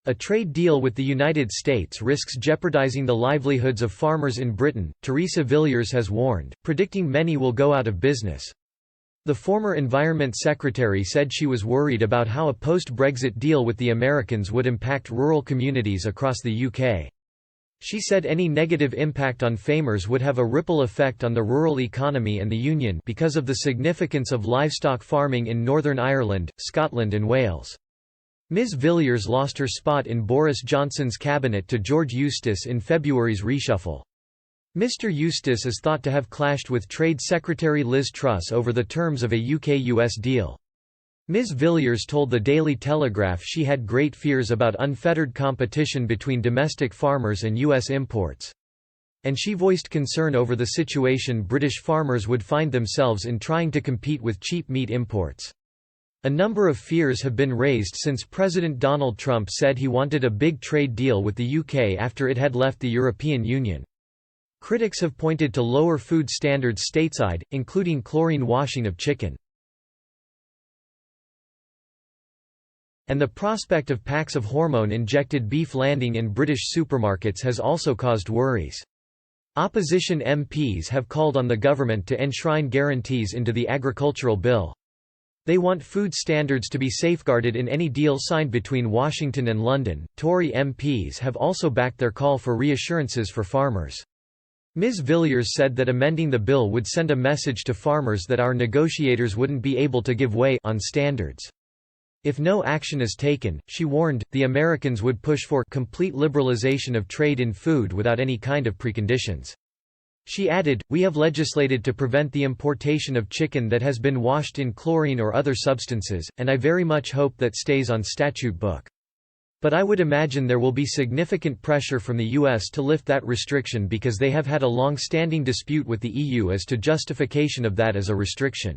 A trade deal with the United States risks jeopardizing the livelihoods of farmers in Britain, Theresa Villiers has warned, predicting many will go out of business. The former Environment Secretary said she was worried about how a post-Brexit deal with the Americans would impact rural communities across the UK. She said any negative impact on farmers would have a ripple effect on the rural economy and the Union because of the significance of livestock farming in Northern Ireland, Scotland and Wales. Ms Villiers lost her spot in Boris Johnson's cabinet to George Eustace in February's reshuffle. Mr Eustace is thought to have clashed with Trade Secretary Liz Truss over the terms of a UK-US deal. Ms Villiers told the Daily Telegraph she had great fears about unfettered competition between domestic farmers and US imports. And she voiced concern over the situation British farmers would find themselves in trying to compete with cheap meat imports. A number of fears have been raised since President Donald Trump said he wanted a big trade deal with the UK after it had left the European Union. Critics have pointed to lower food standards stateside, including chlorine washing of chicken. And the prospect of packs of hormone-injected beef landing in British supermarkets has also caused worries. Opposition MPs have called on the government to enshrine guarantees into the agricultural bill. They want food standards to be safeguarded in any deal signed between Washington and London. Tory MPs have also backed their call for reassurances for farmers. Ms Villiers said that amending the bill would send a message to farmers that our negotiators wouldn't be able to give way on standards. If no action is taken, she warned, the Americans would push for complete liberalization of trade in food without any kind of preconditions. She added, "We have legislated to prevent the importation of chicken that has been washed in chlorine or other substances, and I very much hope that stays on statute book. But I would imagine there will be significant pressure from the US to lift that restriction because they have had a long-standing dispute with the EU as to justification of that as a restriction."